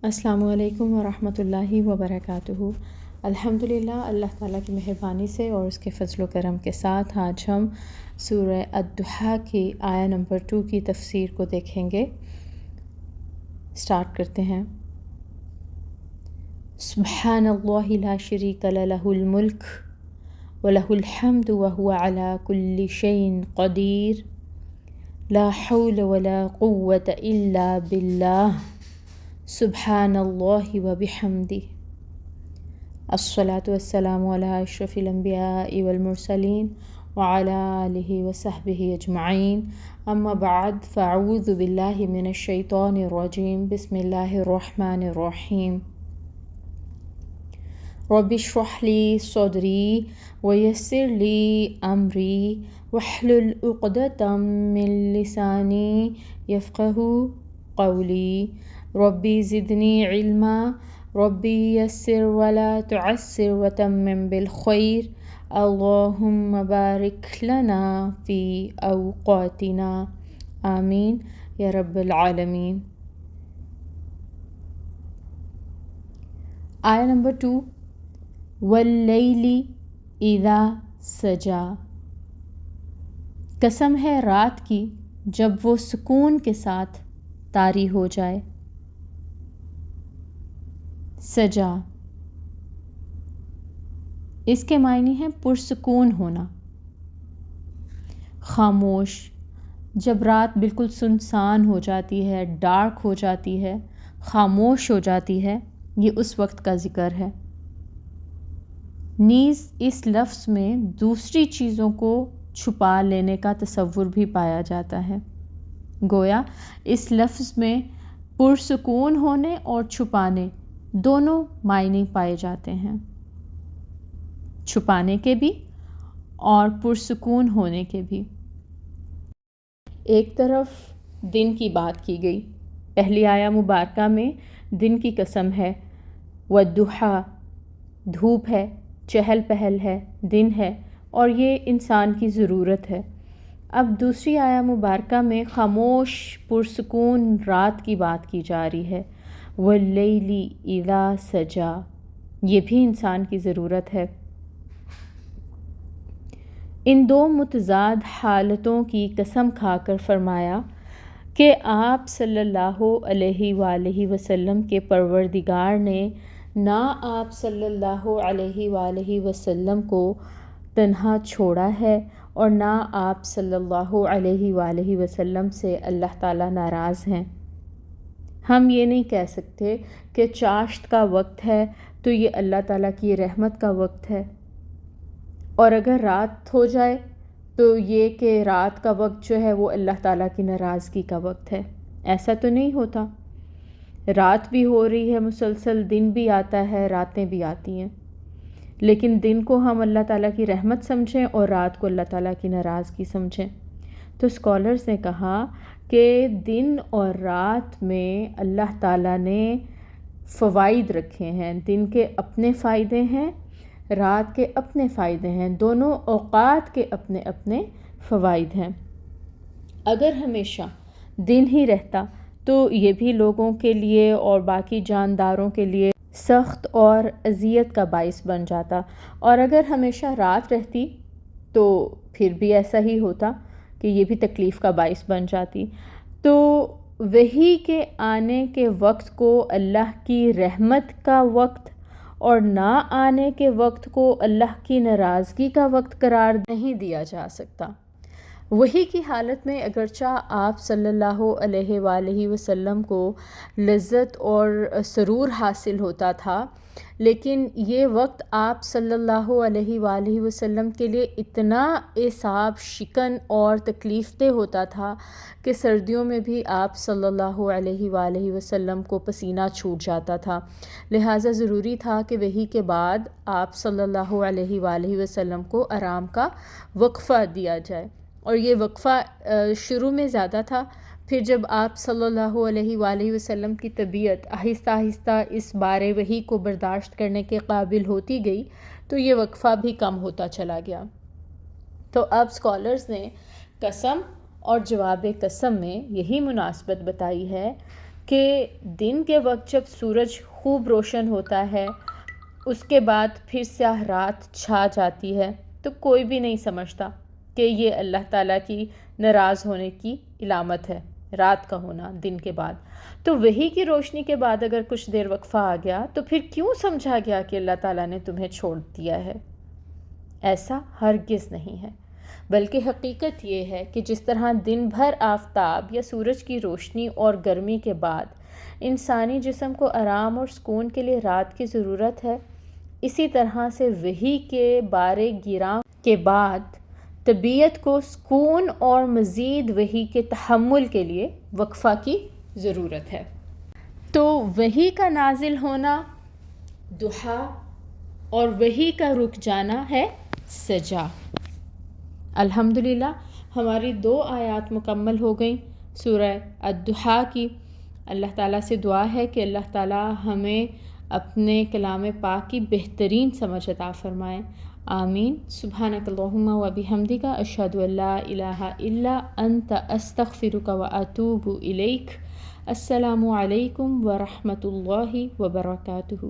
السلام علیکم ورحمۃ اللہ وبرکاتہ۔ الحمدللہ، اللہ تعالیٰ کی مہربانی سے اور اس کے فضل و کرم کے ساتھ آج ہم سورہ الضحیٰ کی آیہ نمبر 2 کی تفسیر کو دیکھیں گے۔ سٹارٹ کرتے ہیں۔ سبحان اللہ لا شریک لہ الملک ولہ الحمد وہو علی کل شیء قدیر لا حول ولا قوة الا باللہ سبحان اللہ وبحمدہ۔ الصلاۃ والسلام علی اشرف الانبیاء والمرسلین وعلی آلہ وصحبہ اجمعین، اما بعد فاعوذ باللہ من الشیطان الرجیم، بسم اللہ الرحمن الرحیم۔ رب اشرح لی صدری ویسر لی امری واحلل عقدۃ من لسانی یفقہوا قولی۔ ربی زدنی علما ربی یسر ولا تعسر وتمم بالخیر اللہم بارک لنا فی اوقاتنا آمین یا رب العالمین۔ آیہ نمبر 2، واللیل اذا سجا۔ قسم ہے رات کی جب وہ سکون کے ساتھ طاری ہو جائے۔ سجا اس کے معنی ہیں پرسکون ہونا، خاموش۔ جب رات بالکل سنسان ہو جاتی ہے، ڈارک ہو جاتی ہے، خاموش ہو جاتی ہے، یہ اس وقت کا ذکر ہے۔ نیز اس لفظ میں دوسری چیزوں کو چھپا لینے کا تصور بھی پایا جاتا ہے۔ گویا اس لفظ میں پرسکون ہونے اور چھپانے دونوں معنی پائے جاتے ہیں، چھپانے کے بھی اور پرسکون ہونے کے بھی۔ ایک طرف دن کی بات کی گئی، پہلی آیہ مبارکہ میں دن کی قسم ہے، والضحیٰ، دھوپ ہے، چہل پہل ہے، دن ہے اور یہ انسان کی ضرورت ہے۔ اب دوسری آیہ مبارکہ میں خاموش پرسکون رات کی بات کی جا رہی ہے، واللیل اذا سجا، یہ بھی انسان کی ضرورت ہے۔ ان دو متضاد حالتوں کی قسم کھا کر فرمایا کہ آپ صلی اللہ علیہ وآلہ وسلم کے پروردگار نے نہ آپ صلی اللہ علیہ وآلہ وسلم کو تنہا چھوڑا ہے اور نہ آپ صلی اللہ علیہ وآلہ وسلم سے اللہ تعالیٰ ناراض ہیں۔ ہم یہ نہیں کہہ سکتے کہ چاشت کا وقت ہے تو یہ اللہ تعالیٰ کی رحمت کا وقت ہے، اور اگر رات ہو جائے تو یہ کہ رات کا وقت جو ہے وہ اللہ تعالیٰ کی ناراضگی کا وقت ہے۔ ایسا تو نہیں ہوتا، رات بھی ہو رہی ہے مسلسل، دن بھی آتا ہے، راتیں بھی آتی ہیں، لیکن دن کو ہم اللہ تعالیٰ کی رحمت سمجھیں اور رات کو اللہ تعالیٰ کی ناراضگی سمجھیں۔ تو اسکالرز نے کہا کہ دن اور رات میں اللہ تعالیٰ نے فوائد رکھے ہیں، دن کے اپنے فائدے ہیں، رات کے اپنے فائدے ہیں، دونوں اوقات کے اپنے اپنے فوائد ہیں۔ اگر ہمیشہ دن ہی رہتا تو یہ بھی لوگوں کے لیے اور باقی جانداروں کے لیے سخت اور اذیت کا باعث بن جاتا، اور اگر ہمیشہ رات رہتی تو پھر بھی ایسا ہی ہوتا کہ یہ بھی تکلیف کا باعث بن جاتی۔ تو وحی کے آنے کے وقت کو اللہ کی رحمت کا وقت اور نہ آنے کے وقت کو اللہ کی ناراضگی کا وقت قرار نہیں دیا جا سکتا۔ وحی کی حالت میں اگرچہ آپ صلی اللہ علیہ وآلہ وسلم کو لذت اور سرور حاصل ہوتا تھا، لیکن یہ وقت آپ صلی اللہ علیہ وآلہ وسلم کے لیے اتنا اعصاب شکن اور تکلیف دہ ہوتا تھا کہ سردیوں میں بھی آپ صلی اللہ علیہ وآلہ وسلم کو پسینہ چھوٹ جاتا تھا، لہٰذا ضروری تھا کہ وحی کے بعد آپ صلی اللہ علیہ وآلہ وسلم کو آرام کا وقفہ دیا جائے، اور یہ وقفہ شروع میں زیادہ تھا، پھر جب آپ صلی اللہ علیہ وآلہ وسلم کی طبیعت آہستہ آہستہ اس بارے وحی کو برداشت کرنے کے قابل ہوتی گئی تو یہ وقفہ بھی کم ہوتا چلا گیا۔ تو اب اسکالرز نے قسم اور جواب قسم میں یہی مناسبت بتائی ہے کہ دن کے وقت جب سورج خوب روشن ہوتا ہے، اس کے بعد پھر سیاہ رات چھا جاتی ہے، تو کوئی بھی نہیں سمجھتا کہ یہ اللہ تعالیٰ کی ناراض ہونے کی علامت ہے، رات کا ہونا دن کے بعد۔ تو وحی کی روشنی کے بعد اگر کچھ دیر وقفہ آ گیا تو پھر کیوں سمجھا گیا کہ اللہ تعالیٰ نے تمہیں چھوڑ دیا ہے؟ ایسا ہرگز نہیں ہے، بلکہ حقیقت یہ ہے کہ جس طرح دن بھر آفتاب یا سورج کی روشنی اور گرمی کے بعد انسانی جسم کو آرام اور سکون کے لیے رات کی ضرورت ہے، اسی طرح سے وحی کے بارے گراں کے بعد طبیعت کو سکون اور مزید وحی کے تحمل کے لیے وقفہ کی ضرورت ہے۔ تو وحی کا نازل ہونا ضحیٰ اور وحی کا رک جانا ہے سجا۔ الحمدللہ ہماری 2 آیات مکمل ہو گئیں سورہ الضحیٰ کی۔ اللہ تعالیٰ سے دعا ہے کہ اللہ تعالیٰ ہمیں اپنے کلام پاک کی بہترین سمجھ عطا فرمائے، آمین۔ سبحانک اللہم و بحمدک، اشہد ان لا الہ الا انت، استغفرک و اتوب الیک۔ السلام علیکم ورحمۃ اللہ وبرکاتہ۔